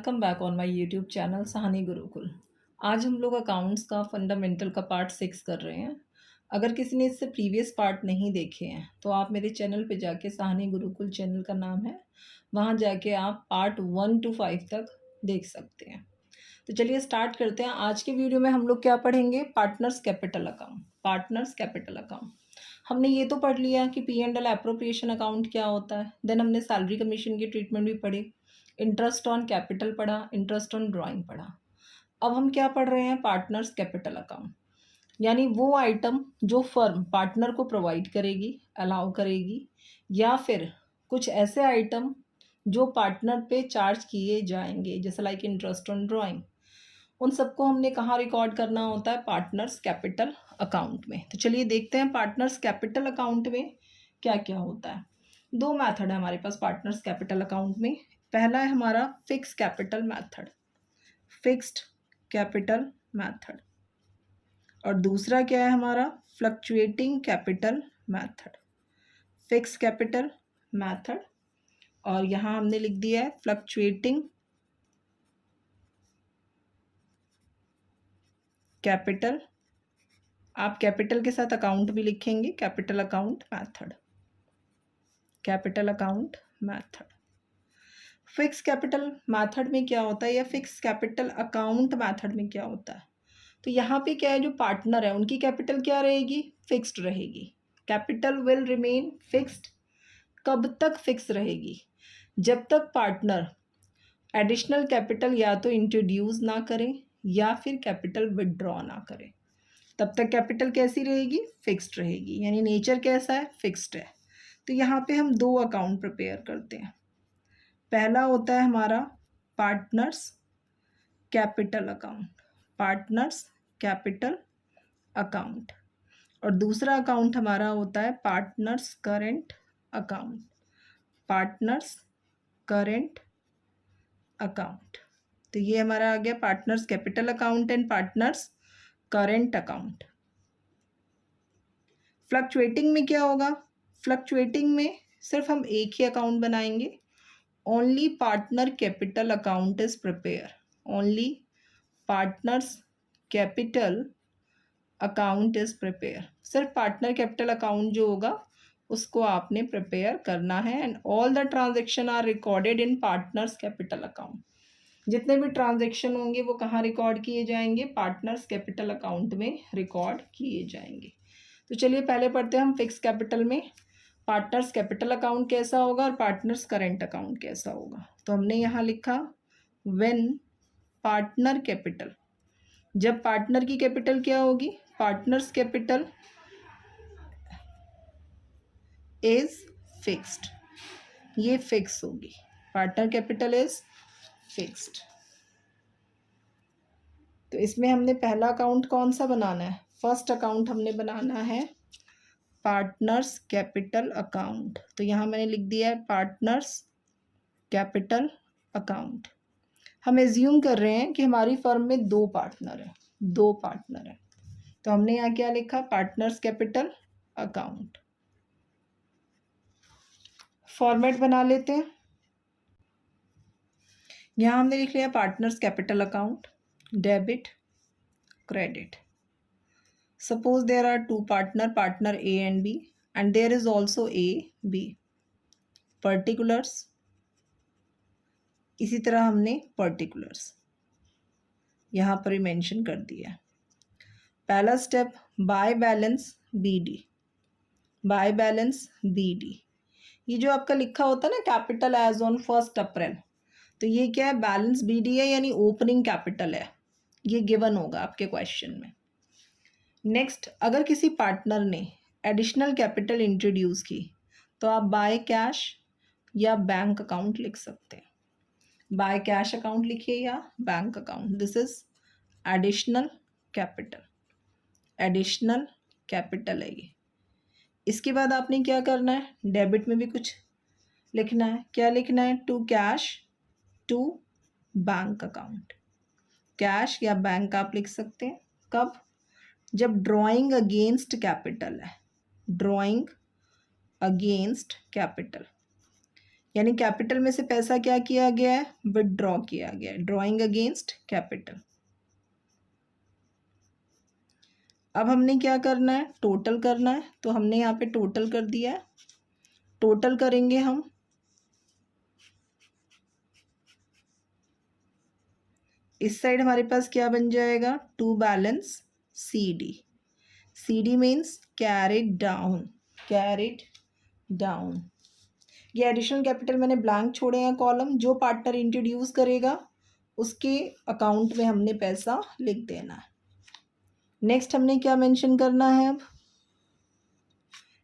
Welcome back on my YouTube channel Sahani Gurukul. आज हम लोग अकाउंट्स का फंडामेंटल का पार्ट 6 कर रहे हैं। अगर किसी ने इससे प्रीवियस पार्ट नहीं देखे हैं तो आप मेरे चैनल पे जाके सहानी गुरुकुल चैनल का नाम है, वहाँ जाके आप पार्ट 1 to 5 तक देख सकते हैं। तो चलिए स्टार्ट करते हैं। आज के वीडियो में हम लोग क्या पढ़ेंगे? Partners capital account. Partners capital account हमने ये तो पढ़ लिया कि P and L appropriation account क्या होता है। देन हमने सैलरी कमीशन की ट्रीटमेंट भी पढ़ी, इंटरेस्ट ऑन कैपिटल पढ़ा, इंटरेस्ट ऑन ड्राइंग पढ़ा। अब हम क्या पढ़ रहे हैं? पार्टनर्स कैपिटल अकाउंट, यानी वो आइटम जो फर्म पार्टनर को प्रोवाइड करेगी, अलाउ करेगी, या फिर कुछ ऐसे आइटम जो पार्टनर पे चार्ज किए जाएंगे, जैसे लाइक इंटरेस्ट ऑन ड्राइंग। उन सबको हमने कहाँ रिकॉर्ड करना होता है? पार्टनर्स कैपिटल अकाउंट में। तो चलिए देखते हैं पार्टनर्स कैपिटल अकाउंट में क्या क्या होता है। दो मेथड है हमारे पास पार्टनर्स कैपिटल अकाउंट में। पहला है हमारा fix capital method, fixed capital method, और दूसरा क्या है हमारा? Fluctuating capital method. Fix capital method, और यहाँ हमने लिख दिया है फ्लक्चुएटिंग कैपिटल। आप कैपिटल के साथ अकाउंट भी लिखेंगे, capital account method, capital account method. Fix capital method में क्या होता है, या फिक्स कैपिटल अकाउंट मेथड में क्या होता है? तो यहाँ पे क्या है, जो पार्टनर है उनकी कैपिटल क्या रहेगी? फिक्स्ड रहेगी। Capital will remain fixed. कब तक फिक्स रहेगी? जब तक पार्टनर एडिशनल कैपिटल या तो इंट्रोड्यूस ना करें या फिर कैपिटल विदड्रॉ ना करें, तब तक कैपिटल कैसी रहेगी? फिक्स्ड रहेगी। यानी नेचर कैसा है? फिक्स्ड है। तो यहाँ पे हम दो अकाउंट प्रिपेयर करते हैं। पहला होता है हमारा partners capital account, partners capital account, और दूसरा अकाउंट हमारा होता है partners current account, partners current account. तो ये हमारा आ गया partners capital account and partners current account. Fluctuating में क्या होगा? फ्लक्चुएटिंग में सिर्फ हम एक ही अकाउंट बनाएंगे। Only partner capital account is prepare, only partners capital account is prepare. सिर्फ पार्टनर कैपिटल अकाउंट जो होगा उसको आपने प्रिपेयर करना है, and all the transaction are recorded in partners capital account. जितने भी ट्रांजेक्शन होंगे वो कहाँ रिकॉर्ड किए जाएंगे? पार्टनर्स कैपिटल अकाउंट में रिकॉर्ड किए जाएंगे। तो चलिए पहले पढ़ते हैं हम फिक्स कैपिटल में पार्टनर्स कैपिटल अकाउंट कैसा होगा और पार्टनर्स करेंट अकाउंट कैसा होगा। तो हमने यहाँ लिखा व्हेन पार्टनर कैपिटल, जब पार्टनर की कैपिटल क्या होगी? पार्टनर्स कैपिटल इज फिक्स्ड, ये फिक्स होगी। Partner capital is fixed. तो इसमें हमने पहला अकाउंट कौन सा बनाना है? फर्स्ट अकाउंट हमने बनाना है पार्टनर्स कैपिटल अकाउंट। तो यहाँ मैंने लिख दिया है पार्टनर्स कैपिटल अकाउंट। हम एज्यूम कर रहे हैं कि हमारी फर्म में दो पार्टनर है, दो पार्टनर है। तो हमने यहाँ क्या लिखा? Partners capital account. फॉर्मेट बना लेते हैं। यहाँ हमने लिख लिया partners capital account, debit credit. Suppose there are two partner A and B, and there is also A, B. Particulars, इसी तरह हमने particulars यहाँ पर ही मेंशन कर दिया। पहला step by balance BD, by balance BD। ये जो आपका लिखा होता है ना कैपिटल एज ऑन 1 अप्रैल, तो ये क्या है? बैलेंस BD है, यानी ओपनिंग कैपिटल है। ये गिवन होगा आपके क्वेश्चन में। नेक्स्ट, अगर किसी पार्टनर ने एडिशनल कैपिटल इंट्रोड्यूस की तो आप बाय कैश या बैंक अकाउंट लिख सकते हैं। बाय कैश अकाउंट लिखिए या bank account. This is additional capital, additional capital है ये। इसके बाद आपने क्या करना है? डेबिट में भी कुछ लिखना है। क्या लिखना है? To cash to bank account. Cash या बैंक आप लिख सकते हैं। कब? जब ड्रॉइंग अगेंस्ट कैपिटल है, ड्रॉइंग अगेंस्ट कैपिटल, यानी कैपिटल में से पैसा क्या किया गया है, विदड्रॉ किया गया है, ड्रॉइंग अगेंस्ट कैपिटल। अब हमने क्या करना है, टोटल करना है, तो हमने यहाँ पे टोटल कर दिया है। टोटल करेंगे हम, इस साइड हमारे पास क्या बन जाएगा, to balance C D. C D means carried down, carried down. ये एडिशनल कैपिटल मैंने ब्लैंक छोड़े हैं कॉलम, जो पार्टनर इंट्रोड्यूस करेगा उसके अकाउंट में हमने पैसा लिख देना है। नेक्स्ट हमने क्या मेंशन करना है, अब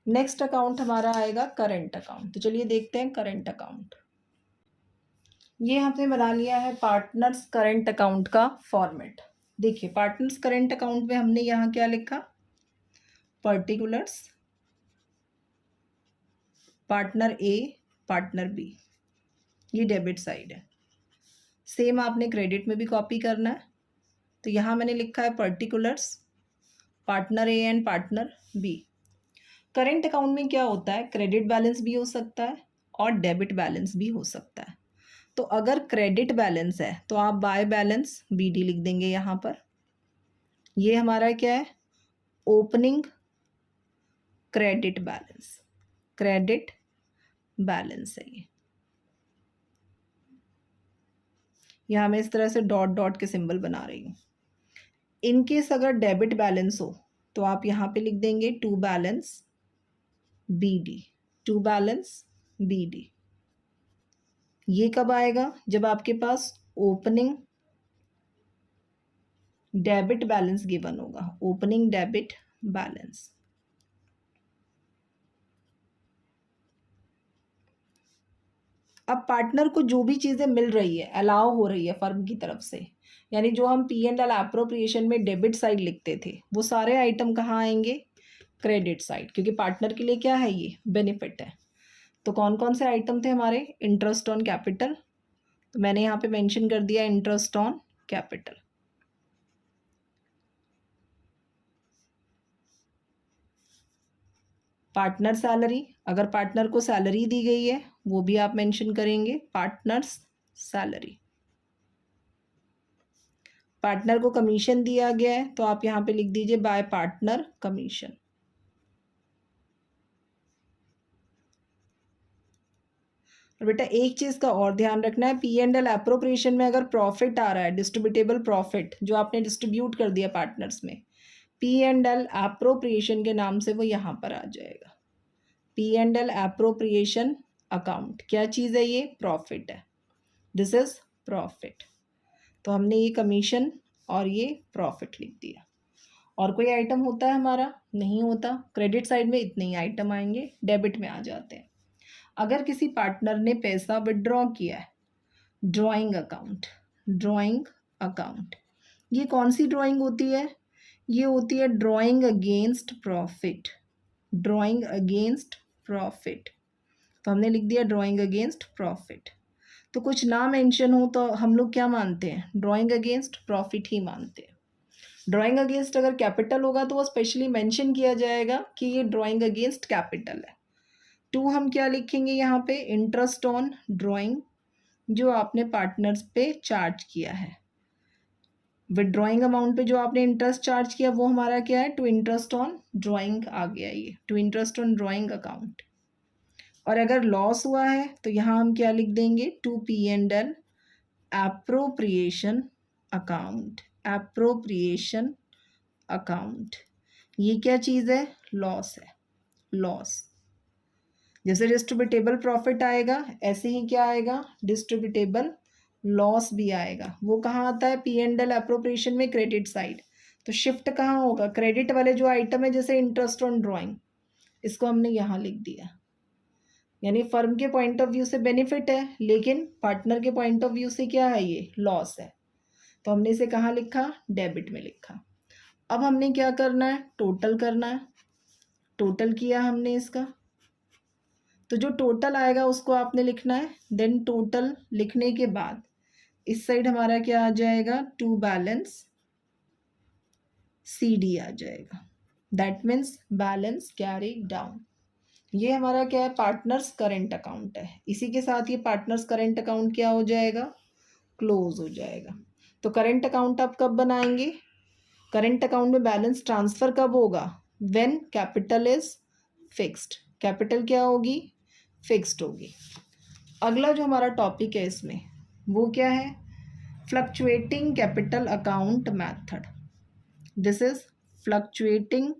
नेक्स्ट अकाउंट हमारा आएगा करंट अकाउंट। तो चलिए देखते हैं करंट अकाउंट। ये हमने बना लिया है पार्टनर्स करंट अकाउंट का फॉर्मेट। देखिए पार्टनर्स करंट अकाउंट में हमने यहाँ क्या लिखा, पर्टिकुलर्स, पार्टनर ए, पार्टनर बी, ये डेबिट साइड है। सेम आपने क्रेडिट में भी कॉपी करना है। तो यहाँ मैंने लिखा है particulars, partner A and partner B. Current account में क्या होता है, क्रेडिट बैलेंस भी हो सकता है और डेबिट बैलेंस भी हो सकता है। तो अगर क्रेडिट बैलेंस है तो आप बाय बैलेंस बी डी लिख देंगे यहाँ पर। ये हमारा क्या है, opening credit balance, credit balance है ये। यहाँ मैं इस तरह से डॉट डॉट के सिंबल बना रही हूँ। इनकेस अगर डेबिट बैलेंस हो तो आप यहाँ पे लिख देंगे to balance B D, to balance B D. ये कब आएगा, जब आपके पास ओपनिंग डेबिट बैलेंस गिवन होगा, ओपनिंग डेबिट बैलेंस। अब पार्टनर को जो भी चीज़ें मिल रही है, अलाउ हो रही है फर्म की तरफ से, यानी जो हम पी एंड एल एप्रोप्रिएशन में डेबिट साइड लिखते थे, वो सारे आइटम कहाँ आएंगे, क्रेडिट साइड, क्योंकि पार्टनर के लिए क्या है, ये बेनिफिट है। तो कौन कौन से आइटम थे हमारे, इंटरेस्ट ऑन कैपिटल, तो मैंने यहाँ पे मेंशन कर दिया interest on capital. Partner salary, अगर पार्टनर को सैलरी दी गई है वो भी आप मेंशन करेंगे, पार्टनर्स सैलरी। पार्टनर को कमीशन दिया गया है तो आप यहाँ पे लिख दीजिए बाय पार्टनर कमीशन। और बेटा एक चीज़ का और ध्यान रखना है, पी एंड एल एप्रोप्रिएशन में अगर प्रॉफिट आ रहा है, डिस्ट्रीब्यूटेबल प्रॉफिट जो आपने डिस्ट्रीब्यूट कर दिया पार्टनर्स में, पी एंड एल एप्रोप्रिएशन के नाम से वो यहाँ पर आ जाएगा। P and L appropriation account क्या चीज़ है, ये प्रॉफिट है, दिस इज प्रॉफिट। तो हमने ये कमीशन और ये प्रॉफिट लिख दिया। और कोई आइटम होता है हमारा, नहीं होता। क्रेडिट साइड में इतने ही आइटम आएंगे, डेबिट में आ जाते हैं। अगर किसी पार्टनर ने पैसा विड्रॉ किया है, ड्राइंग अकाउंट, ड्राइंग अकाउंट, ये कौन सी ड्राइंग होती है, ये होती है drawing against profit, drawing against profit. तो हमने लिख दिया ड्राइंग अगेंस्ट प्रॉफिट। तो कुछ ना मेंशन हो तो हम लोग क्या मानते हैं, ड्राइंग अगेंस्ट प्रॉफिट ही मानते हैं। ड्राइंग अगेंस्ट अगर कैपिटल होगा तो वो स्पेशली मेंशन किया जाएगा कि ये ड्राइंग अगेंस्ट कैपिटल है। टू हम क्या लिखेंगे यहाँ पे, इंटरेस्ट ऑन ड्राइंग जो आपने पार्टनर्स पे चार्ज किया है, विड्रॉइंग अमाउंट पे जो आपने इंटरेस्ट चार्ज किया वो हमारा क्या है, टू इंटरेस्ट ऑन ड्राइंग आ गया, ये to interest on drawing account. और अगर लॉस हुआ है तो यहाँ हम क्या लिख देंगे, to P and L appropriation account, appropriation account. ये क्या चीज़ है, लॉस है, लॉस। जैसे डिस्ट्रीब्यूटेबल प्रॉफिट आएगा ऐसे ही क्या आएगा, डिस्ट्रीब्यूटेबल लॉस भी आएगा। वो कहाँ आता है, पी एंड एल एप्रोप्रिएशन में क्रेडिट साइड। तो शिफ्ट कहाँ होगा, क्रेडिट वाले जो आइटम है जैसे इंटरेस्ट ऑन ड्राइंग, इसको हमने यहाँ लिख दिया। यानी फर्म के पॉइंट ऑफ व्यू से बेनिफिट है, लेकिन पार्टनर के पॉइंट ऑफ व्यू से क्या है, ये लॉस है। तो हमने इसे कहाँ लिखा, डेबिट में लिखा। अब हमने क्या करना है, टोटल करना है। टोटल किया हमने इसका, तो जो टोटल आएगा उसको आपने लिखना है। देन टोटल लिखने के बाद इस साइड हमारा क्या आ जाएगा, टू बैलेंस सी डी आ जाएगा। That means balance carry down. ये हमारा क्या है, पार्टनर्स करेंट अकाउंट है। इसी के साथ ये पार्टनर्स करेंट अकाउंट क्या हो जाएगा, क्लोज हो जाएगा। तो करेंट अकाउंट आप कब बनाएंगे, करेंट अकाउंट में बैलेंस ट्रांसफर कब होगा, when capital is fixed. Capital क्या होगी, फिक्स्ड होगी। अगला जो हमारा टॉपिक है इसमें वो क्या है, fluctuating capital account method. This is fluctuating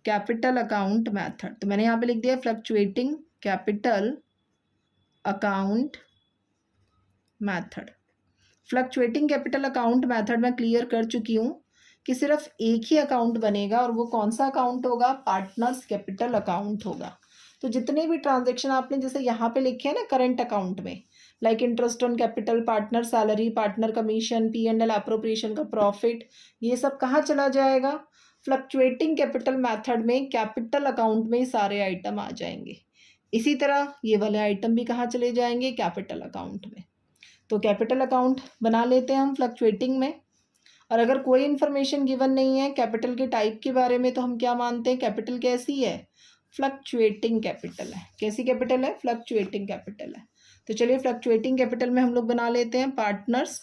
capital account method. तो मैंने यहाँ पे लिख दिया fluctuating capital account method. Fluctuating capital account method मैं क्लियर कर चुकी हूँ कि सिर्फ एक ही अकाउंट बनेगा और वो कौन सा अकाउंट होगा, पार्टनर्स कैपिटल अकाउंट होगा। तो जितने भी ट्रांजेक्शन आपने जैसे यहाँ पे लिखे हैं ना करेंट अकाउंट में, like interest on capital, partner salary, partner commission, P&L appropriation का प्रॉफिट, ये सब कहाँ चला जाएगा, फ्लक्चुएटिंग कैपिटल मेथड में कैपिटल अकाउंट में सारे आइटम आ जाएंगे। इसी तरह ये वाले आइटम भी कहाँ चले जाएंगे, कैपिटल अकाउंट में। तो कैपिटल अकाउंट बना लेते हैं हम फ्लक्चुएटिंग में। और अगर कोई इन्फॉर्मेशन गिवन नहीं है कैपिटल के टाइप के बारे में, तो हम क्या मानते हैं, कैपिटल कैसी है, फ्लक्चुएटिंग कैपिटल है। कैसी कैपिटल है, फ्लक्चुएटिंग कैपिटल है। तो चलिए फ्लक्चुएटिंग कैपिटल में हम लोग बना लेते हैं पार्टनर्स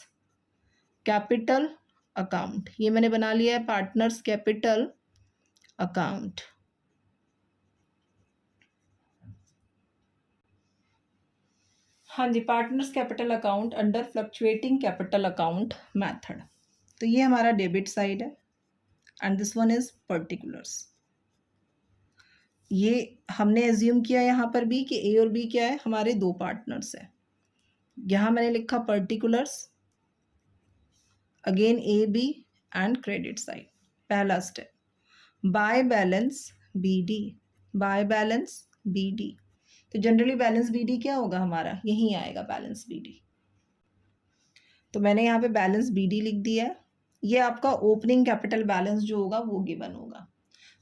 कैपिटल अकाउंट। ये मैंने बना लिया है पार्टनर्स कैपिटल अकाउंट। हाँ जी, partners capital account under fluctuating capital account method. तो ये हमारा डेबिट साइड है and this one is particulars. ये हमने एज्यूम किया यहाँ पर भी कि ए और बी क्या है, हमारे दो पार्टनर्स है। यहाँ मैंने लिखा particulars, again A B and credit side. पहला step, by balance B D, by balance B D. तो जनरली बैलेंस बी डी क्या होगा हमारा, यहीं आएगा बैलेंस बी डी। तो मैंने यहाँ पे बैलेंस बी डी लिख दिया है। ये आपका ओपनिंग कैपिटल बैलेंस जो होगा वो गिवन होगा।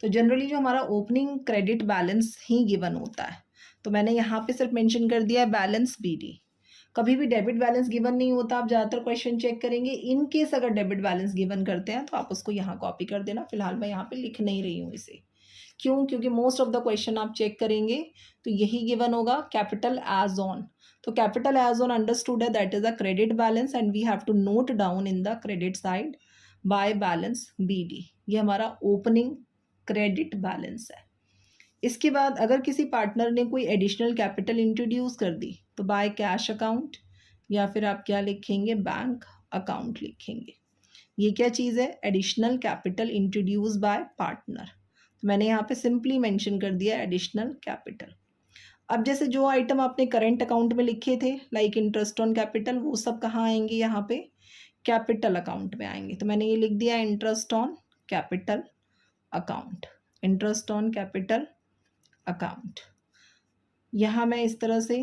तो जनरली जो हमारा ओपनिंग क्रेडिट बैलेंस ही गिवन होता है, तो मैंने यहाँ पे सिर्फ मेंशन कर दिया है बैलेंस बी डी। कभी भी डेबिट बैलेंस गिवन नहीं होता, आप ज़्यादातर क्वेश्चन चेक करेंगे, इन केस अगर डेबिट बैलेंस गिवन करते हैं तो आप उसको यहाँ कॉपी कर देना। फिलहाल मैं यहाँ पे लिख नहीं रही हूँ इसे, क्यों, क्योंकि मोस्ट ऑफ द क्वेश्चन आप चेक करेंगे तो यही गिवन होगा, कैपिटल एज ऑन। तो कैपिटल एज ऑन अंडरस्टूड है, that is a credit balance and we have to note down in the credit side by balance B D. ये हमारा opening credit balance है। इसके बाद अगर किसी पार्टनर ने कोई एडिशनल कैपिटल इंट्रोड्यूस कर दी तो बाय कैश अकाउंट, या फिर आप क्या लिखेंगे, बैंक अकाउंट लिखेंगे। ये क्या चीज़ है, additional capital introduce by partner. तो मैंने यहाँ पे सिंपली मेंशन कर दिया एडिशनल कैपिटल। अब जैसे जो आइटम आपने करेंट अकाउंट में लिखे थे लाइक इंटरेस्ट ऑन कैपिटल, वो सब कहाँ आएंगे, यहाँ पे कैपिटल अकाउंट में आएंगे। तो मैंने ये लिख दिया interest on capital account, interest on capital account. यहाँ मैं इस तरह से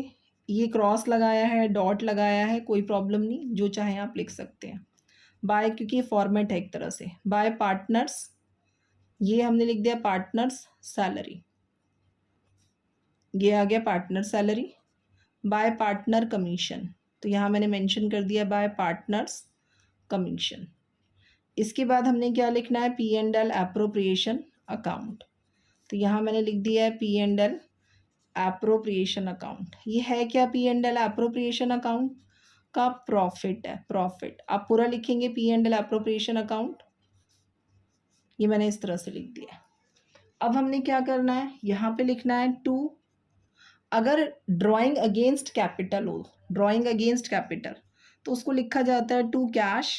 ये क्रॉस लगाया है, डॉट लगाया है, कोई प्रॉब्लम नहीं, जो चाहे आप लिख सकते हैं। बाय, क्योंकि ये फॉर्मेट है एक तरह से, बाय पार्टनर्स, ये हमने लिख दिया पार्टनर्स सैलरी, ये आ गया partner salary. Bye partner commission, तो यहाँ मैंने मेंशन कर दिया बाय पार्टनर्स कमीशन। इसके बाद हमने क्या लिखना है, P&L एप्रोप्रिएशन अकाउंट। तो यहाँ मैंने लिख दिया है P&L एप्रोप्रिएशन अकाउंट। ये है क्या, P&L एप्रोप्रिएशन अकाउंट का प्रॉफिट है, प्रॉफिट। आप पूरा लिखेंगे P&L एप्रोप्रिएशन अकाउंट, ये मैंने इस तरह से लिख दिया। अब हमने क्या करना है, यहाँ पे लिखना है टू, अगर ड्राइंग अगेंस्ट कैपिटल हो, ड्राइंग अगेंस्ट कैपिटल, तो उसको लिखा जाता है टू कैश,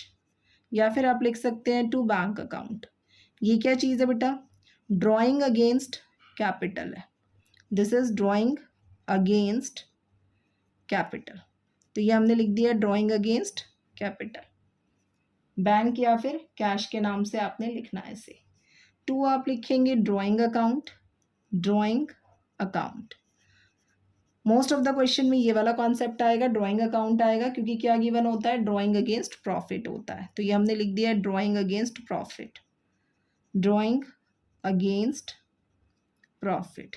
या फिर आप लिख सकते हैं टू बैंक अकाउंट। ये क्या चीज़ है बेटा, ड्राइंग अगेंस्ट कैपिटल है, this is drawing against capital. तो ये हमने लिख दिया ड्राइंग अगेंस्ट कैपिटल, बैंक या फिर कैश के नाम से आपने लिखना है इसे। टू आप लिखेंगे drawing account, drawing account. Most of the question में ये वाला कॉन्सेप्ट आएगा, ड्राइंग अकाउंट आएगा, क्योंकि क्या गिवन होता है, ड्राइंग अगेंस्ट प्रॉफिट होता है। तो ये हमने लिख दिया है drawing against profit, drawing against profit.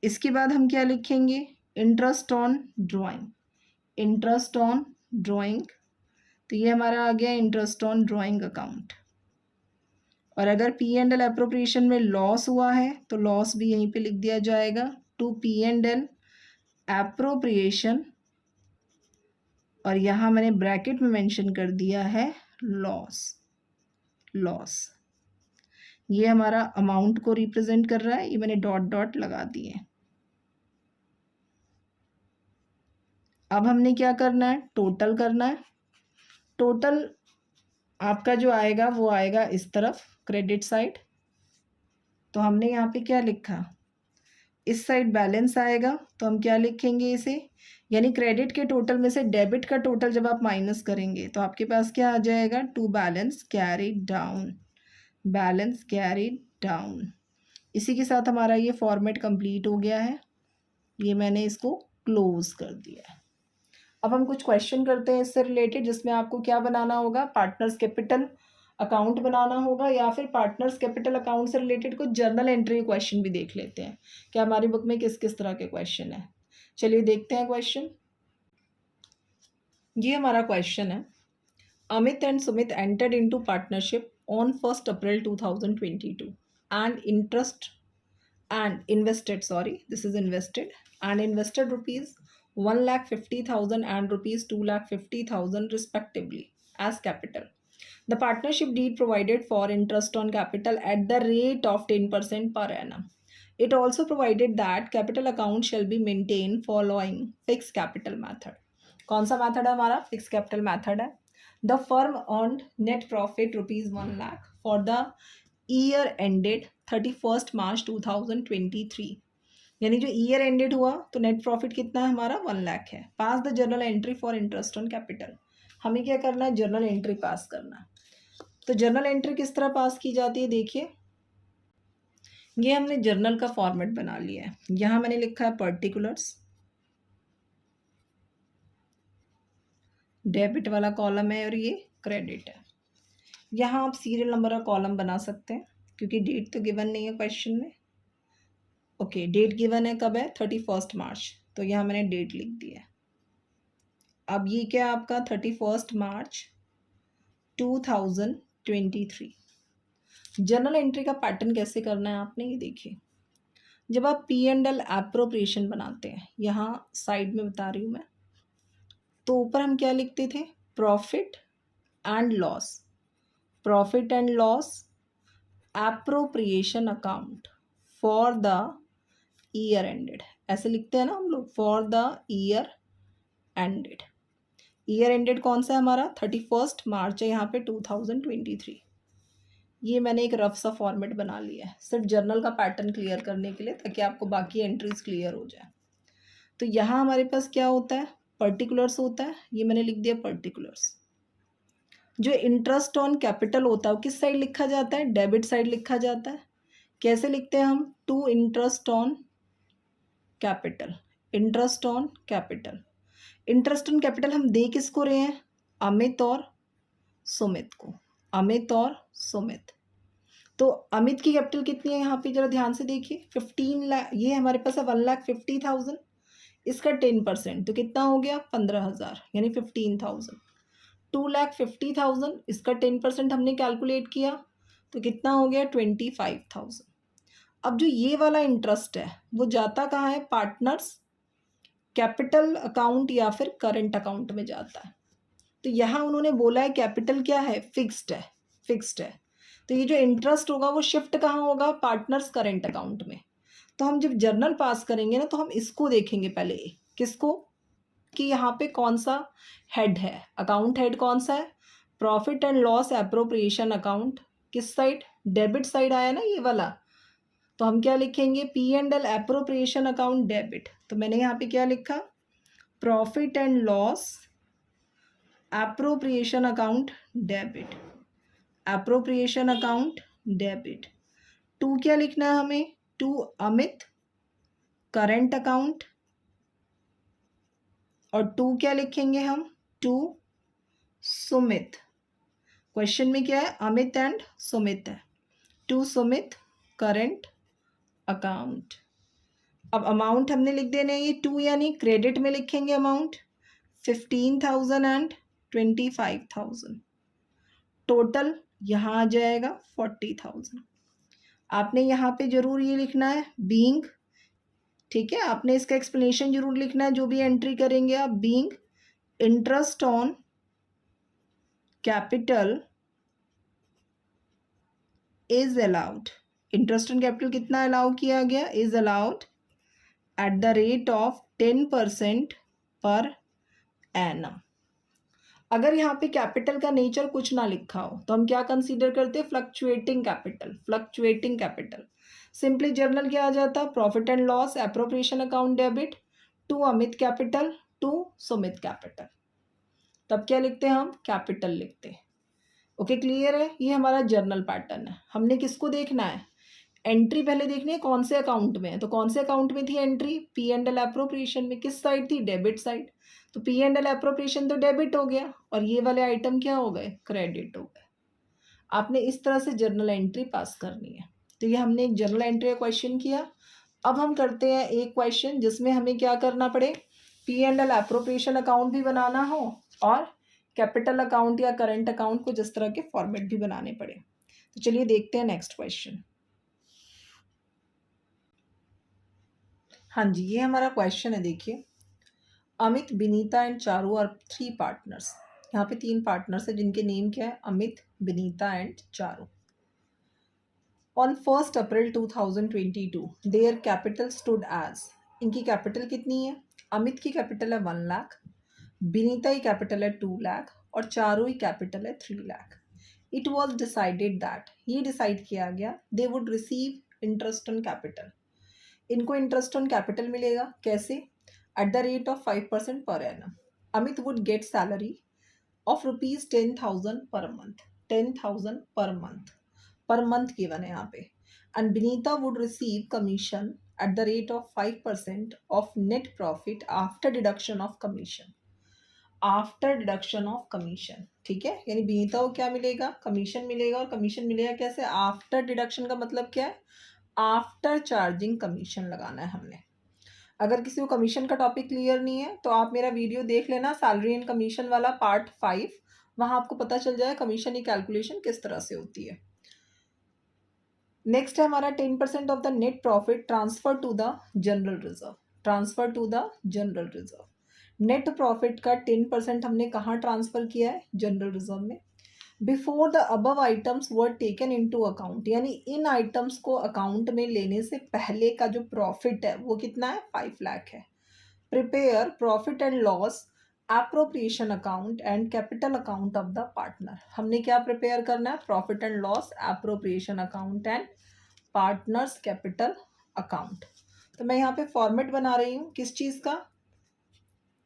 इसके बाद हम क्या लिखेंगे, interest on drawing, interest on drawing. तो ये हमारा आ गया इंटरेस्ट ऑन ड्राइंग अकाउंट। और अगर पी एंड एल एप्रोप्रिएशन में लॉस हुआ है तो लॉस भी यहीं पे लिख दिया जाएगा, to P and L appropriation, और यहाँ मैंने ब्रैकेट में मेंशन कर दिया है लॉस। ये हमारा अमाउंट को रिप्रेजेंट कर रहा है, ये मैंने डॉट डॉट लगा दिए। अब हमने क्या करना है, टोटल करना है। टोटल आपका जो आएगा वो आएगा इस तरफ क्रेडिट साइड, तो हमने यहाँ पे क्या लिखा, इस साइड बैलेंस आएगा तो हम क्या लिखेंगे इसे, यानी क्रेडिट के टोटल में से डेबिट का टोटल जब आप माइनस करेंगे तो आपके पास क्या आ जाएगा, टू बैलेंस कैरीड डाउन। इसी के साथ हमारा ये फॉर्मेट कंप्लीट हो गया है, ये मैंने इसको क्लोज कर दिया है। अब हम कुछ क्वेश्चन करते हैं इससे रिलेटेड, जिसमें आपको क्या बनाना होगा, पार्टनर्स कैपिटल अकाउंट बनाना होगा, या फिर पार्टनर्स कैपिटल अकाउंट से रिलेटेड कुछ जर्नल एंट्री क्वेश्चन भी देख लेते हैं कि हमारी बुक में किस किस तरह के क्वेश्चन है। चलिए देखते हैं क्वेश्चन। ये हमारा क्वेश्चन है, Amit and Sumit entered into partnership on 1 April 2022 and invested rupees 1,50,000 and rupees 2,50,000 respectively as capital. The partnership deed provided for interest on capital at the rate of 10% per annum. It also provided that capital account shall be maintained following fixed capital method. कौन सा method है हमारा, fix capital method है। The firm earned net profit rupees 1 lakh for the year ended 31 मार्च 2023, यानी जो year ended हुआ तो net profit कितना है हमारा, 1 लाख है। Pass the journal entry for interest on capital, हमें क्या करना है, जर्नल एंट्री पास करना है। तो जर्नल एंट्री किस तरह पास की जाती है, देखिए ये हमने जर्नल का फॉर्मेट बना लिया है। यहाँ मैंने लिखा है पर्टिकुलर्स, डेबिट वाला कॉलम है और ये क्रेडिट है। यहाँ आप सीरियल नंबर का कॉलम बना सकते हैं क्योंकि डेट तो गिवन नहीं है क्वेश्चन में। ओके, डेट गिवन है, कब है, 31 मार्च, तो यहाँ मैंने डेट लिख दिया है। अब ये क्या आपका 31 मार्च 2023। जर्नल एंट्री का पैटर्न कैसे करना है आपने, ये देखिए, जब आप पी एंड एल एप्रोप्रिएशन बनाते हैं, यहाँ साइड में बता रही हूँ मैं, तो ऊपर हम क्या लिखते थे, profit and loss appropriation account for the year ended, ऐसे लिखते हैं ना हम लोग, for the year ended. Year ended कौन सा है हमारा, 31 मार्च है यहाँ पे 2023। ये मैंने एक रफ सा फॉर्मेट बना लिया है सिर्फ जर्नल का पैटर्न क्लियर करने के लिए, ताकि आपको बाकी एंट्रीज क्लियर हो जाए। तो यहाँ हमारे पास क्या होता है, पर्टिकुलर्स होता है, ये मैंने लिख दिया पर्टिकुलर्स। जो इंटरेस्ट ऑन कैपिटल होता है वो किस साइड लिखा जाता है, डेबिट साइड लिखा जाता है। कैसे लिखते हैं हम, टू इंटरेस्ट ऑन कैपिटल हम दे किसको रहे हैं, अमित और सुमित। तो अमित की कैपिटल कितनी है यहाँ पे जरा ध्यान से देखिए, 15 लाख, ये हमारे पास है 1,50,000, इसका 10% तो कितना हो गया, 15,000 यानी 15,000। 2,50,000, इसका 10% हमने कैलकुलेट किया तो कितना हो गया, 25,000। अब जो ये वाला इंटरेस्ट है वो जाता कहाँ है, पार्टनर्स कैपिटल अकाउंट या फिर करंट अकाउंट में जाता है। तो यहाँ उन्होंने बोला है कैपिटल क्या है, फिक्स्ड है, तो ये जो इंटरेस्ट होगा वो शिफ्ट कहाँ होगा, पार्टनर्स करंट अकाउंट में। तो हम जब जर्नल पास करेंगे ना तो हम इसको देखेंगे पहले, किसको, कि यहाँ पे कौन सा हेड है, अकाउंट हेड कौन सा है, profit and loss appropriation account, किस साइड, डेबिट साइड आया ना ये वाला, तो हम क्या लिखेंगे, P and L appropriation account debit. तो मैंने यहाँ पे क्या लिखा, profit and loss appropriation account debit. To क्या लिखना है हमें, टू अमित करंट अकाउंट, और टू क्या लिखेंगे हम, टू सुमित। क्वेश्चन में क्या है, अमित एंड सुमित है, टू सुमित करंट अकाउंट। अब अमाउंट हमने लिख देने ये टू, यानी क्रेडिट में लिखेंगे अमाउंट 15,000 एंड 25,000। टोटल यहाँ आ जाएगा 40,000। आपने यहाँ पे जरूर ये लिखना है बीइंग, ठीक है, आपने इसका एक्सप्लेनेशन जरूर लिखना है जो भी एंट्री करेंगे आप। Being interest on capital is allowed, interest on capital कितना अलाउ किया गया, is allowed at the rate of 10% per annum. अगर यहाँ पे कैपिटल का नेचर कुछ ना लिखा हो तो हम क्या कंसीडर करते हैं, fluctuating capital. Fluctuating capital simply journal क्या आ जाता, profit and loss appropriation account debit to Amit capital to Sumit capital. तब क्या लिखते हैं हम, कैपिटल लिखते हैं। ओके क्लियर है, ये हमारा जर्नल पैटर्न है। हमने किसको देखना है, एंट्री पहले देखनी है कौन से अकाउंट में है। तो कौन से अकाउंट में थी entry, P and L appropriation में। किस साइड थी, डेबिट साइड। तो पी एंड एल एप्रोप्रिएशन तो डेबिट हो गया और ये वाले आइटम क्या हो गए, क्रेडिट हो गए। आपने इस तरह से जर्नल एंट्री पास करनी है। तो ये हमने एक जर्नल एंट्री का क्वेश्चन किया। अब हम करते हैं एक क्वेश्चन जिसमें हमें क्या करना पड़े, P and L appropriation account भी बनाना हो और कैपिटल अकाउंट या करंट अकाउंट को जिस तरह के फॉर्मेट भी बनाने पड़े। तो चलिए देखते हैं नेक्स्ट क्वेश्चन। हाँ जी, ये हमारा क्वेश्चन है। देखिए, Amit, Vinita and Charu are 3 partners. यहाँ पे 3 पार्टनर्स है जिनके नेम क्या है, Amit, Vinita and Charu. On 1 April 2022 their capital stood as, इनकी कैपिटल कितनी है, अमित की कैपिटल है 1 लाख, विनीता की कैपिटल है 2 लाख और चारू की कैपिटल है 3 lakh. It was decided that, ये डिसाइड किया गया, they would receive interest on capital, इनको इंटरेस्ट ऑन कैपिटल मिलेगा। कैसे, at the rate of 5% per annum. Amit would get salary of ₹10,000 per month, 10,000 per month given है यहाँ पे। And Vinita would receive commission at the rate of 5% of net profit after deduction of commission, after deduction of commission. ठीक है, यानी विनीता को क्या मिलेगा, commission मिलेगा। और कमीशन मिलेगा कैसे, आफ्टर डिडक्शन का मतलब क्या है, आफ्टर चार्जिंग कमीशन लगाना है हमने। अगर किसी को कमीशन का टॉपिक क्लियर नहीं है तो आप मेरा वीडियो देख लेना, सैलरी एंड कमीशन वाला पार्ट 5, वहां आपको पता चल जाए कमीशन की कैलकुलेशन किस तरह से होती है। नेक्स्ट है हमारा 10% of the net profit transfer to the general reserve, transfer to the general reserve. Net profit का 10% हमने कहाँ ट्रांसफर किया है, जनरल रिजर्व में। Before the above items were taken into account, यानी इन आइटम्स को अकाउंट में लेने से पहले का जो प्रॉफिट है वो कितना है, 5 लाख है। Prepare profit and loss appropriation account and capital account of the partner. हमने क्या प्रिपेयर करना है, profit and loss appropriation account and partners capital account. तो मैं यहाँ पे फॉर्मेट बना रही हूँ किस चीज़ का,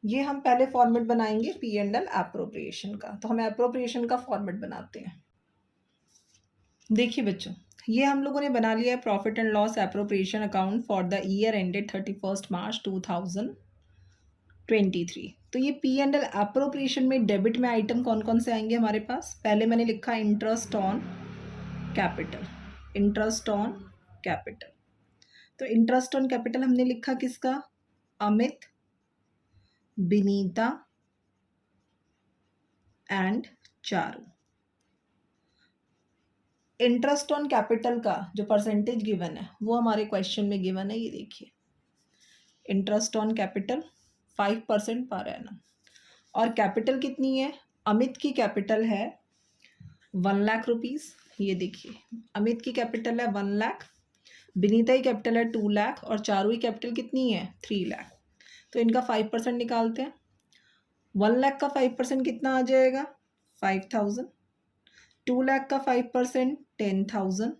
ये हम पहले फॉर्मेट बनाएंगे पी एंड एल एप्रोप्रिएशन का। तो हम एप्रोप्रिएशन का फॉर्मेट बनाते हैं। देखिए बच्चों, ये हम लोगों ने बना लिया है profit and loss appropriation account for the year ended 31 मार्च 2023। तो ये पी एंड एल एप्रोप्रिएशन में डेबिट में आइटम कौन कौन से आएंगे हमारे पास, पहले मैंने लिखा interest on capital, interest on capital. तो इंटरेस्ट ऑन कैपिटल हमने लिखा किसका, Amit, Vinita and Charu. Interest on capital का जो परसेंटेज गिवन है वो हमारे क्वेश्चन में गिवन है, ये देखिए, interest on capital 5% per annum. और कैपिटल कितनी है, अमित की कैपिटल है 1 लाख रुपीज़, ये देखिए अमित की कैपिटल है 1 लाख, विनीता की कैपिटल है 2 लाख और चारू की कैपिटल कितनी है, 3 लाख। तो इनका 5% निकालते हैं। 1 लाख का 5% कितना आ जाएगा, 5,000। 2 लाख का 5% 10,000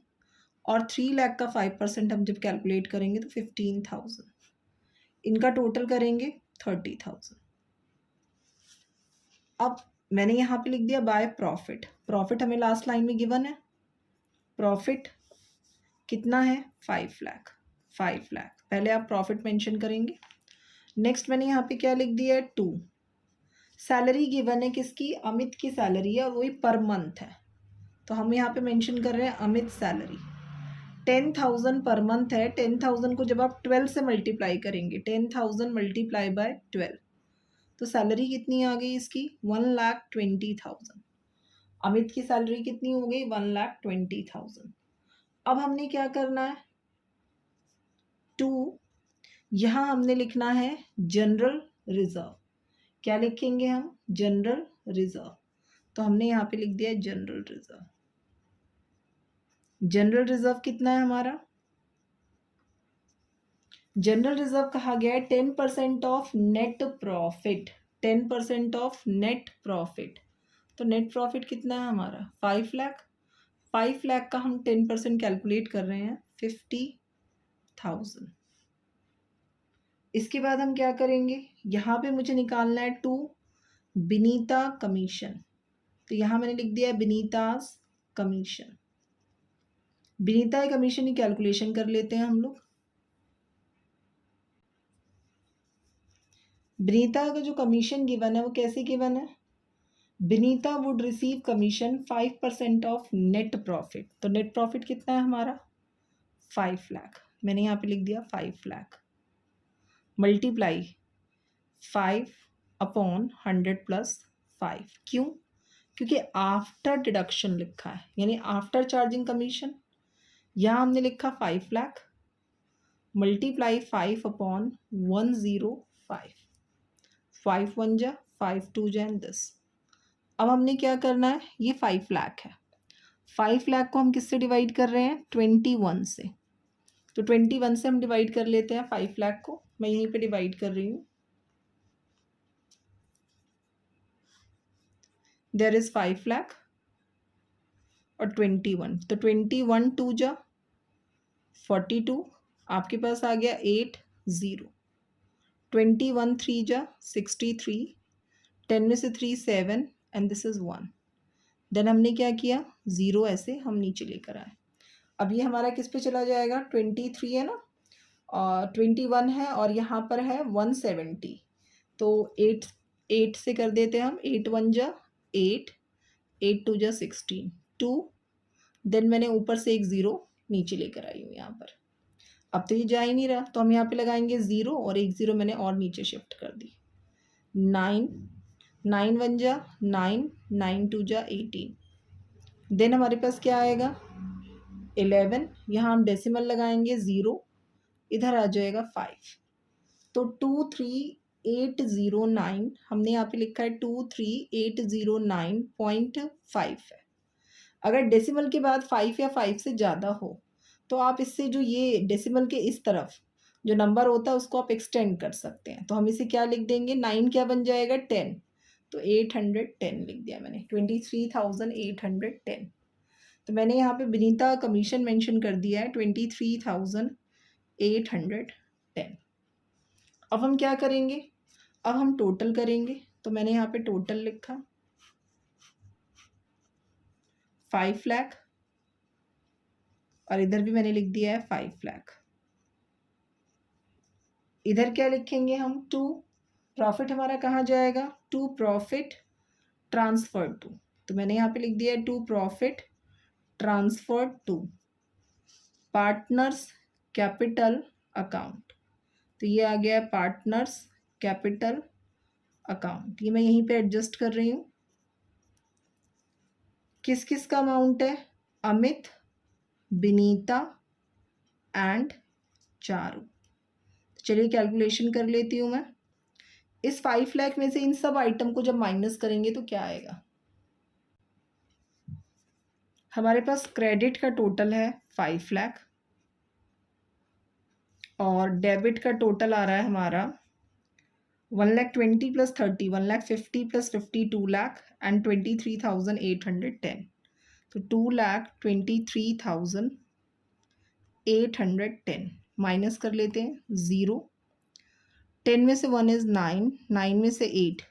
और 3 लाख का 5% हम जब कैलकुलेट करेंगे तो 15,000। इनका टोटल करेंगे 30,000। अब मैंने यहाँ पे लिख दिया बाय प्रॉफिट, प्रॉफिट हमें लास्ट लाइन में गिवन है, प्रॉफिट कितना है, 5 लाख, 5 लाख। पहले आप प्रॉफिट मेंशन करेंगे। नेक्स्ट मैंने यहाँ पे क्या लिख दिया है, 2। सैलरी गिवन है किसकी, अमित की सैलरी है और वही पर मंथ है, तो हम यहाँ पे मेंशन कर रहे हैं अमित सैलरी 10,000 पर मंथ है। 10,000 को जब आप 12 से मल्टीप्लाई करेंगे, 10,000 मल्टीप्लाई बाय 12, तो सैलरी कितनी आ गई इसकी, 1,20,000। अमित की सैलरी कितनी हो गई? 1,20,000। अब हमने क्या करना है? टू, यहाँ हमने लिखना है जनरल रिजर्व। क्या लिखेंगे हम? General reserve. तो हमने यहाँ पे लिख दिया है जनरल रिजर्व। जनरल रिजर्व कितना है हमारा? जनरल रिजर्व कहा गया है 10% of net profit. 10% of net profit. तो नेट प्रॉफिट कितना है हमारा? 5 लाख। 5 लाख का हम 10% कैलकुलेट कर रहे हैं, 50,000। इसके बाद हम क्या करेंगे? यहाँ पे मुझे निकालना है टू बिनीता कमीशन। तो यहाँ मैंने लिख दिया है बिनीताज कमीशन। बिनीता कमीशन की कैलकुलेशन कर लेते हैं हम लोग। बिनीता का जो कमीशन गिवन है वो कैसे गिवन है? Binita would receive commission 5% of net profit. तो नेट प्रॉफिट कितना है हमारा? 5 लाख। मैंने यहाँ पे लिख दिया 5 लाख मल्टीप्लाई 5/100 + 5। क्यों? क्योंकि आफ्टर डिडक्शन लिखा है, यानी आफ्टर चार्जिंग कमीशन। यहाँ हमने लिखा 5 लाख मल्टीप्लाई 5/105। 5 1 जा 5 2 जा 10। अब हमने क्या करना है? ये 5 लाख है। 5 लाख को हम किससे डिवाइड कर रहे हैं? 21 से। तो 21 से हम डिवाइड कर लेते हैं 5 लाख को। मैं यहीं पे डिवाइड कर रही हूँ। देयर इज 5 लाख और 21। तो 21 2 जा 42। आपके पास आ गया 80। 21 3 जा 63। 10 में से 3 7 एंड दिस इज 1। देन हमने क्या किया? 0 ऐसे हम नीचे लेकर आए। अब ये हमारा किस पे चला जाएगा? 23 है ना, और 21 है, और यहाँ पर है 170। तो 8 से कर देते हैं हम। 8 1 जा 8, 8 2 जा 16 2। देन मैंने ऊपर से एक 0 नीचे लेकर आई हूँ यहाँ पर। अब तो ये जा ही नहीं रहा, तो हम यहाँ पे लगाएंगे 0 और एक 0 मैंने और नीचे शिफ्ट कर दी। 9 9 1 जा 9, 9 2 जा 18। देन हमारे पास क्या आएगा? 11। यहाँ हम डेसिमल लगाएंगे 0, इधर आ जाएगा 5। तो 23809 हमने यहाँ पे लिखा है 23809.5 है। अगर डेसिमल के बाद 5 या 5 से ज़्यादा हो तो आप इससे जो ये डेसिमल के इस तरफ जो नंबर होता है उसको आप एक्सटेंड कर सकते हैं। तो हम इसे क्या लिख देंगे? 9 क्या बन जाएगा? 10। तो 810 लिख दिया मैंने, 23,810। तो मैंने यहाँ पे बिनीता कमीशन मेंशन कर दिया है 23,810। अब हम क्या करेंगे? अब हम टोटल करेंगे। तो मैंने यहाँ पे टोटल लिखा 5 लाख और इधर भी मैंने लिख दिया है 5 लाख। इधर क्या लिखेंगे हम? टू प्रॉफिट हमारा कहाँ जाएगा? To profit transfer to. तो मैंने यहाँ पे लिख दिया है to profit transfer to partners capital account. तो ये आ गया है पार्टनर्स कैपिटल अकाउंट। ये मैं यहीं पे एडजस्ट कर रही हूँ। किस किस का अमाउंट है? अमित, बिनीता एंड चारू। चलिए कैलकुलेशन कर लेती हूँ मैं। इस 5 लाख में से इन सब आइटम को जब माइनस करेंगे तो क्या आएगा? हमारे पास क्रेडिट का टोटल है 5 लाख और डेबिट का टोटल आ रहा है हमारा 1,20,000 + 30, 1,50,000 + 50, 2 लाख एंड 23,810। तो 2,23,810 माइनस कर लेते हैं 0। 10 में से 1 इज़ 9, 9 में से 8।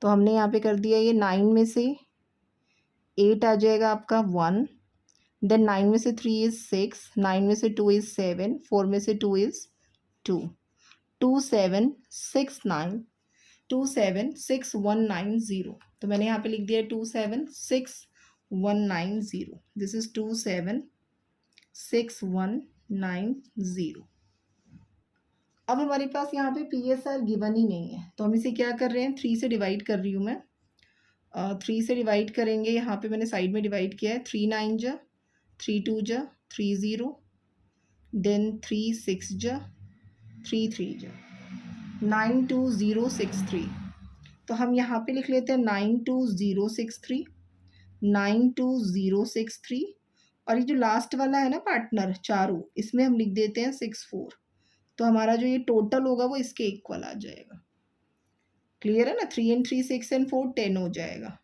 तो हमने यहाँ पे कर दिया ये 9 में से 8 आ जाएगा आपका 1। देन 9 में से 3 इज़ 6, 9 में से 2 इज़ 7, 4 में से 2 इज़ 2। 2769 276190। तो मैंने यहाँ पे लिख दिया 276190। This is 276190। अब हमारे पास यहाँ पे PSR गिवन ही नहीं है, तो हम इसे क्या कर रहे हैं? 3 से डिवाइड कर रही हूँ मैं। 3 से डिवाइड करेंगे, यहाँ पे मैंने साइड में डिवाइड किया है, 3 9 जा, 3 2 जा, 3 0, देन 3 6 जा, 3 3 जा, 92063। तो हम यहाँ पे लिख लेते हैं 92063, 92063, और ये जो लास्ट वाला है ना पार्टनर चारू, इसमें हम लिख देते हैं 64। तो हमारा जो ये टोटल होगा वो इसके इक्वल आ जाएगा। क्लियर है ना? 3 and 3 6 and 4 10 हो जाएगा,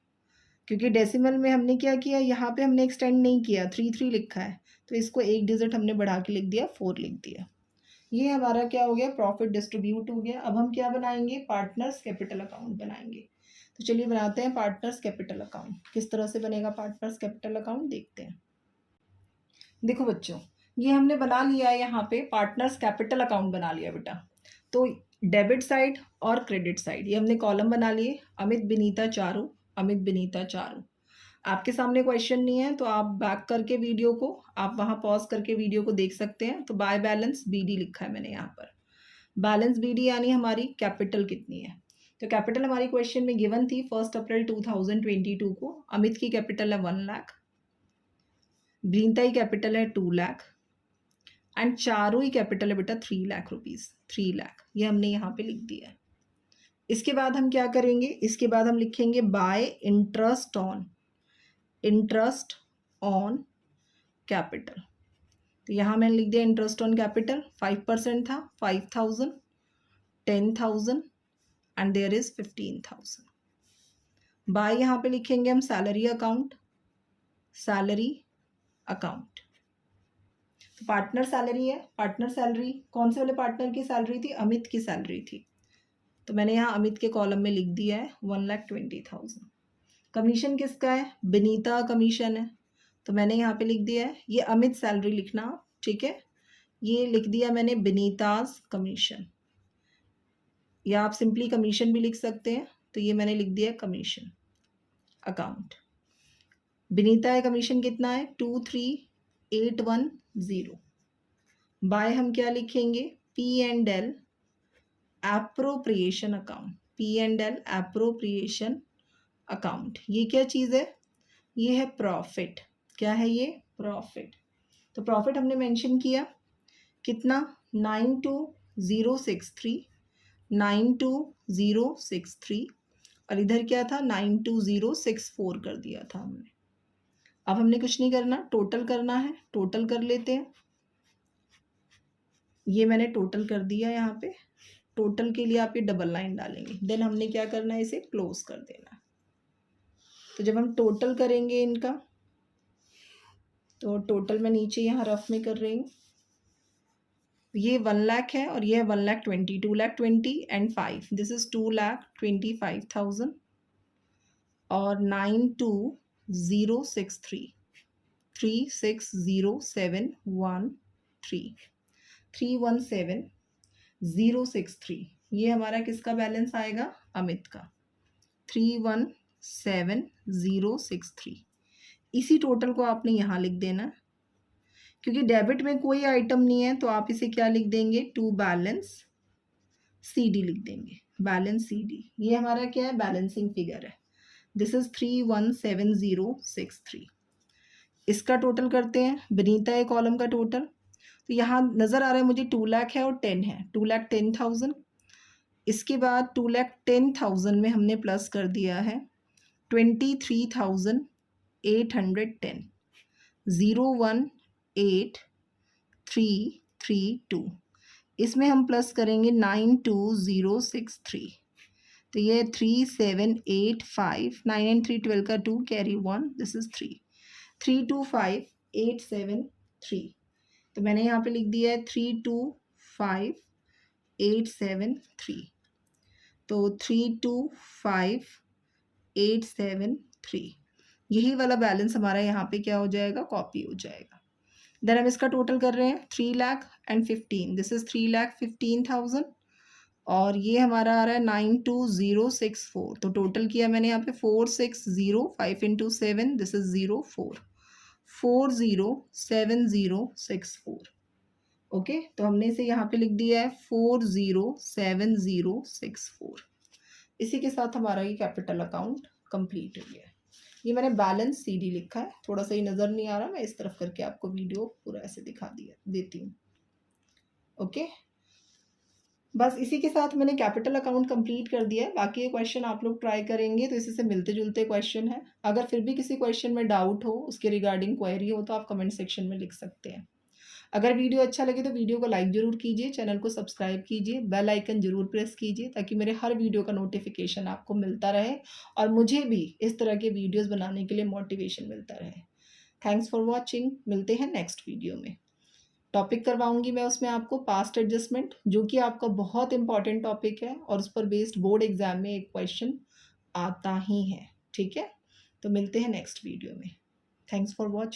क्योंकि डेसिमल में हमने क्या किया, यहाँ पे हमने एक्सटेंड नहीं किया, 3 लिखा है, तो इसको एक डिजिट हमने बढ़ा के लिख दिया, 4 लिख दिया। ये हमारा क्या हो गया, प्रॉफिट डिस्ट्रीब्यूट हो गया। अब हम क्या बनाएंगे, पार्टनर्स कैपिटल अकाउंट बनाएंगे। तो चलिए बनाते हैं पार्टनर्स कैपिटल अकाउंट। किस तरह से बनेगा पार्टनर्स कैपिटल अकाउंट, देखते हैं। देखो बच्चों, ये हमने बना लिया है, यहाँ पे पार्टनर्स कैपिटल अकाउंट बना लिया बेटा। तो डेबिट साइड और क्रेडिट साइड ये हमने कॉलम बना लिए, अमित विनीता चारू, अमित विनीता चारू। आपके सामने क्वेश्चन नहीं है तो आप बैक करके वीडियो को, आप वहाँ पॉज करके वीडियो को देख सकते हैं। तो बाय बैलेंस बीडी लिखा है मैंने यहाँ पर, बैलेंस बीडी यानी हमारी कैपिटल कितनी है। तो कैपिटल हमारी क्वेश्चन में गिवन थी 1 अप्रैल 2022 को। अमित की कैपिटल है 1 लाख, विनीता की कैपिटल है 2 lakh, and Charu he capital है बेटा 3 लाख रुपीज़, 3 लाख। ये हमने यहाँ पे लिख दिया है। इसके बाद हम क्या करेंगे, इसके बाद हम लिखेंगे bye interest on, interest on capital. तो यहाँ मैंने लिख दिया इंटरेस्ट ऑन कैपिटल, 5% था, 5000, 10,000 एंड देयर इज 15,000। बाय यहाँ पे लिखेंगे हम सैलरी अकाउंट, सैलरी अकाउंट। तो पार्टनर सैलरी है, पार्टनर सैलरी कौन से वाले पार्टनर की सैलरी थी, अमित की सैलरी थी। तो मैंने यहाँ अमित के कॉलम में लिख दिया है 1,20,000। कमीशन किसका है, विनीता कमीशन है, तो मैंने यहाँ पे लिख दिया है, ये अमित सैलरी लिखना, ठीक है। ये लिख दिया मैंने विनीताज कमीशन, या आप सिंपली कमीशन भी लिख सकते हैं। तो ये मैंने लिख दिया कमीशन अकाउंट। विनीता का कमीशन कितना है, 23,810। बाय हम क्या लिखेंगे, P&L appropriation account, P&L appropriation account. ये क्या चीज़ है, ये है प्रॉफिट। क्या है ये, प्रॉफिट। तो प्रॉफिट हमने मेंशन किया कितना, 92063, 92063, और इधर क्या था 92064 कर दिया था हमने। अब हमने कुछ नहीं करना, टोटल करना है, टोटल कर लेते हैं। ये मैंने टोटल कर दिया यहाँ पे। टोटल के लिए आप ये डबल लाइन डालेंगे, देन हमने क्या करना है, इसे क्लोज कर देना। तो जब हम टोटल करेंगे इनका, तो टोटल मैं नीचे यहाँ रफ में कर रही हूँ। ये 1 लाख है और ये है 1,20,000, 2,20,000 एंड 5, दिस इज 2,25,000 और 92063, 360713, 317063। ये हमारा किसका बैलेंस आएगा, अमित का, 317063। इसी टोटल को आपने यहाँ लिख देना, क्योंकि डेबिट में कोई आइटम नहीं है तो आप इसे क्या लिख देंगे, टू बैलेंस CD लिख देंगे, बैलेंस CD। ये हमारा क्या है, बैलेंसिंग फिगर है। This is 317063। इसका टोटल करते हैं, विनीता एक कॉलम का टोटल। तो यहाँ नज़र आ रहा है मुझे 2 लाख है और 10 है, 2,10,000। इसके बाद 2,10,000 में हमने प्लस कर दिया है 23,810, 018,332। इसमें हम प्लस करेंगे 92063, तो ये 3785, 9 and 3 12 का 2 कैरी 1, दिस इज 3, 325873। तो मैंने यहाँ पे लिख दिया है 325873। तो 325873 यही वाला बैलेंस हमारा यहाँ पे क्या हो जाएगा, कॉपी हो जाएगा। देन हम इसका टोटल कर रहे हैं 3,15,000, दिस इज 3,15,000, और ये हमारा आ रहा है 92064। तो टोटल किया मैंने यहाँ पे 4,605 इंटू 7, दिस इज 04, 407064। ओके, तो हमने इसे यहाँ पे लिख दिया है 407064। इसी के साथ हमारा ये कैपिटल अकाउंट कंप्लीट हुई है। ये मैंने बैलेंस CD लिखा है, थोड़ा सा ही नज़र नहीं आ रहा, मैं इस तरफ करके आपको वीडियो पूरा ऐसे दिखा दिया देती हूँ। ओके, बस इसी के साथ मैंने कैपिटल अकाउंट कंप्लीट कर दिया है। बाकी ये क्वेश्चन आप लोग ट्राई करेंगे तो इसी से मिलते-जुलते क्वेश्चन हैं। अगर फिर भी किसी क्वेश्चन में डाउट हो, उसके रिगार्डिंग क्वेरी हो तो आप कमेंट सेक्शन में लिख सकते हैं। अगर वीडियो अच्छा लगे तो वीडियो को लाइक ज़रूर कीजिए, चैनल को सब्सक्राइब कीजिए, बेल आइकन ज़रूर प्रेस कीजिए ताकि मेरे हर वीडियो का नोटिफिकेशन आपको मिलता रहे और मुझे भी इस तरह के वीडियोज़ बनाने के लिए मोटिवेशन मिलता रहे। थैंक्स फॉर वॉचिंग, मिलते हैं नेक्स्ट वीडियो में। टॉपिक करवाऊँगी मैं उसमें आपको पास्ट एडजस्टमेंट, जो कि आपका बहुत इंपॉर्टेंट टॉपिक है और उस पर बेस्ड बोर्ड एग्ज़ाम में एक क्वेश्चन आता ही है, ठीक है? तो मिलते हैं नेक्स्ट वीडियो में। Thanks for watching.